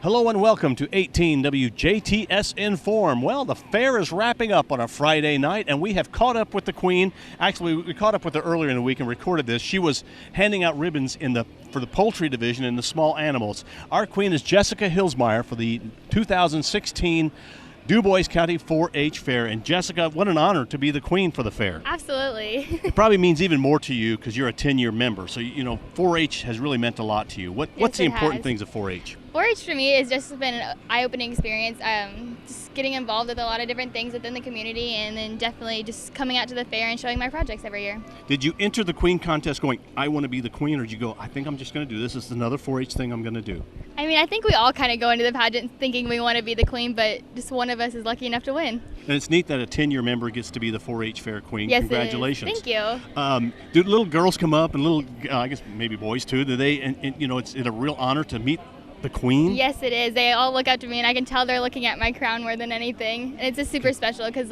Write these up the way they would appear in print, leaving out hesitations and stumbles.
Hello and welcome to 18 WJTS-In-Form. Well, the fair is wrapping up on a Friday night, and we have caught up with the Queen. Actually, we caught up with her earlier in the week and recorded this. She was handing out ribbons for the poultry division and the small animals. Our Queen is Jessica Hilsmeyer for the 2016 Dubois County 4-H Fair. And Jessica, what an honor to be the Queen for the fair. Absolutely. It probably means even more to you because you're a 10-year member. So, 4-H has really meant a lot to you. What's the important things of 4-H? 4-H for me has just been an eye-opening experience. Just getting involved with a lot of different things within the community, and then definitely just coming out to the fair and showing my projects every year. Did you enter the Queen contest going, I want to be the Queen, or did you go, I think I'm just going to do this? This is another 4-H thing I'm going to do? I mean, I think we all kind of go into the pageant thinking we want to be the Queen, but just one of us is lucky enough to win. And it's neat that a 10-year member gets to be the 4-H Fair Queen. Yes, congratulations. It is. Thank you. Do little girls come up, and little, I guess maybe boys too, do they, and it's a real honor to meet the Queen? Yes, it is. They all look up to me, and I can tell they're looking at my crown more than anything. And it's just super special because,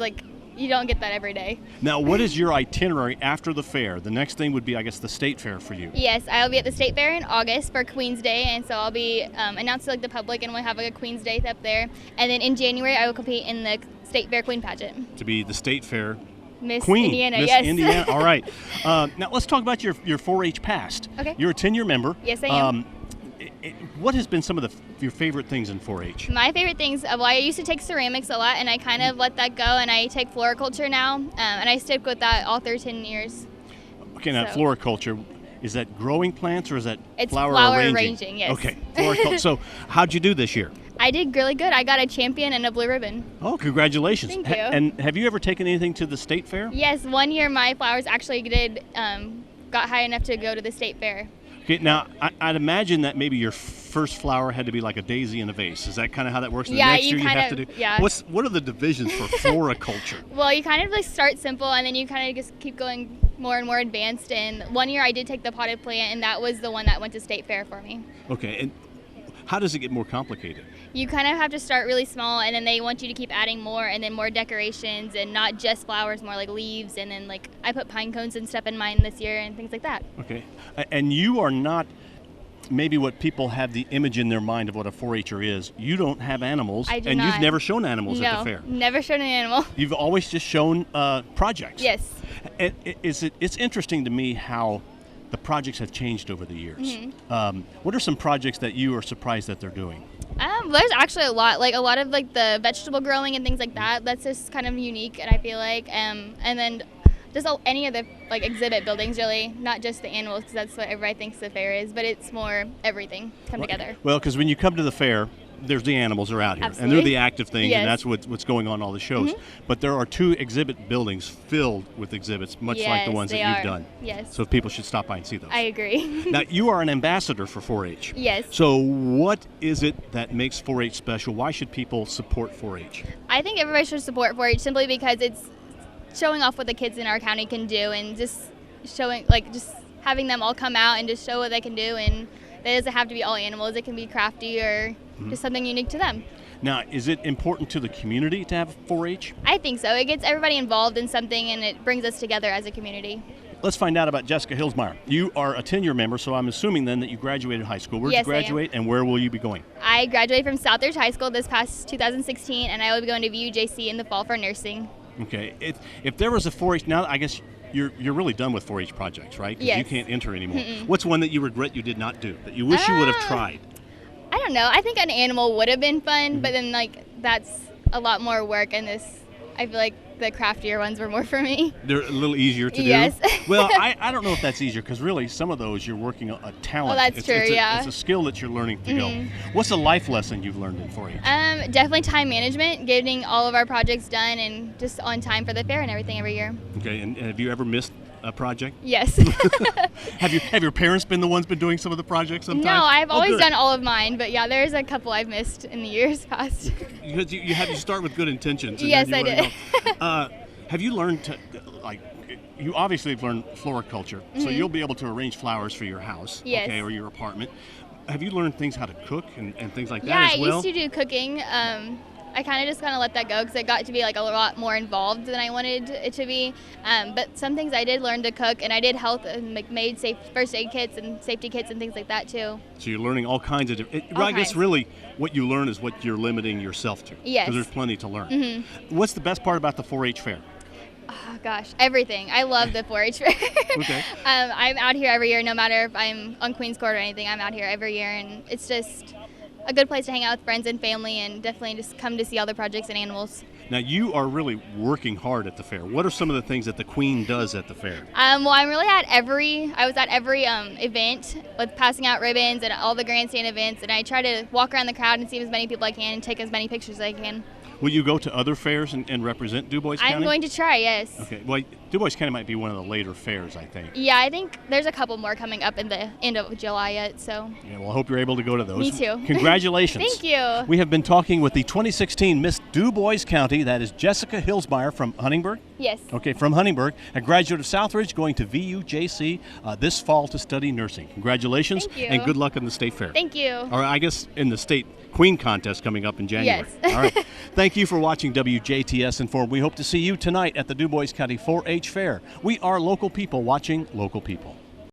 you don't get that every day. Now, what is your itinerary after the fair? The next thing would be, I guess, the state fair for you. Yes, I'll be at the state fair in August for Queen's Day, and so I'll be announced to the public, and we'll have a Queen's Day up there. And then in January, I will compete in the state fair Queen pageant. To be the state fair Miss Queen. Indiana, Miss yes. Indiana. All right. Now, let's talk about your 4-H past. Okay. You're a 10-year member. Yes, I am. What has been some of your favorite things in 4-H? My favorite things, I used to take ceramics a lot, and I kind of let that go, and I take floriculture now, and I stick with that all 13 years. Okay, now floriculture, is that growing plants or is that it's flower arranging? Yes. Okay, floriculture. So how'd you do this year? I did really good. I got a champion and a blue ribbon. Oh, congratulations. Thank you. And have you ever taken anything to the state fair? Yes, one year my flowers actually got high enough to go to the state fair. Okay, now I'd imagine that maybe your first flower had to be like a daisy in a vase. Is that kind of how that works? Yeah, next year you have to do. Yeah. What are the divisions for floriculture? Well, you kind of start simple, and then you kind of just keep going more and more advanced. And one year I did take the potted plant, and that was the one that went to state fair for me. Okay, and how does it get more complicated? You kind of have to start really small, and then they want you to keep adding more, and then more decorations, and not just flowers, more like leaves, and then I put pine cones and stuff in mine this year and things like that. Okay, and you are not maybe what people have the image in their mind of what a 4-H'er is. You don't have animals, I do and not. You've never shown animals at the fair. No, never shown an animal. You've always just shown projects. Yes. It's interesting to me how the projects have changed over the years. Mm-hmm. What are some projects that you are surprised that they're doing? There's actually a lot of the vegetable growing and things like that. That's just kind of unique, and I feel like, and then just any of the exhibit buildings, really, not just the animals, because that's what everybody thinks the fair is, but it's more everything come together. Well, because when you come to the fair, there's the animals are out here, Absolutely. and they're the active things, Yes. and that's what's going on all the shows. Mm-hmm. But there are 2 exhibit buildings filled with exhibits, much like the ones that you've done. Yes. So people should stop by and see those. I agree. Now, you are an ambassador for 4-H. Yes. So what is it that makes 4-H special? Why should people support 4-H? I think everybody should support 4-H simply because it's showing off what the kids in our county can do, and just showing, just having them all come out and just show what they can do, and it doesn't have to be all animals. It can be crafty or just something unique to them. Now, is it important to the community to have 4-H? I think so. It gets everybody involved in something, and it brings us together as a community. Let's find out about Jessica Hilsmeyer. You are a 10-year member, so I'm assuming then that you graduated high school. Where did you graduate, and where will you be going? I graduated from Southridge High School this past 2016, and I will be going to WJTS-CD in the fall for nursing. Okay. If there was a 4-H, now I guess you're really done with 4-H projects, right? Because yes. you can't enter anymore. Mm-mm. What's one that you regret you did not do, that you wish you would have tried? I don't know. I think an animal would have been fun, but then that's a lot more work, and I feel like the craftier ones were more for me. They're a little easier to do? Yes. Well, I don't know if that's easier, because really some of those you're working a talent. Well, that's true, yeah. It's a skill that you're learning to go. What's a life lesson you've learned in 4-H? Definitely time management, getting all of our projects done and just on time for the fair and everything every year. Okay, and have you ever missed a project? Yes. Have your parents been the ones been doing some of the projects sometimes? No, I've always done all of mine, but yeah, there's a couple I've missed in the years past. Because you have to start with good intentions. And yes, then I did. Have you learned to, you obviously have learned floriculture, so you'll be able to arrange flowers for your house, yes. okay, or your apartment. Have you learned things how to cook and things like yeah, that as well? I used to do cooking. I kind of just let that go because it got to be like a lot more involved than I wanted it to be. But some things I did learn to cook, and I did health and made safe first aid kits and safety kits and things like that too. So you're learning all kinds of I guess really what you learn is what you're limiting yourself to. Yes. Because there's plenty to learn. Mm-hmm. What's the best part about the 4-H fair? Oh gosh, everything. I love the 4-H fair. Okay. I'm out here every year, no matter if I'm on Queen's Court or anything. I'm out here every year, and it's just a good place to hang out with friends and family, and definitely just come to see all the projects and animals. Now, you are really working hard at the fair. What are some of the things that the Queen does at the fair? Well, I was at every event with passing out ribbons and all the grandstand events, and I try to walk around the crowd and see as many people I can and take as many pictures as I can. Will you go to other fairs and represent Dubois County? I'm going to try, yes. Okay. Well, Dubois County might be one of the later fairs, I think. Yeah, I think there's a couple more coming up in the end of July yet, so. Yeah, well, I hope you're able to go to those. Me too. Congratulations. Thank you. We have been talking with the 2016 Miss Dubois County. That is Jessica Hilsmeyer from Huntingburg. Yes. Okay, from Huntingburg, a graduate of Southridge, going to VUJC this fall to study nursing. Congratulations. Thank you. And good luck in the state fair. Thank you. Or I guess in the state Queen contest coming up in January. Yes. All right. Thank you for watching WJTS-Inform. We hope to see you tonight at the Dubois County 4-H Fair. We are local people watching local people.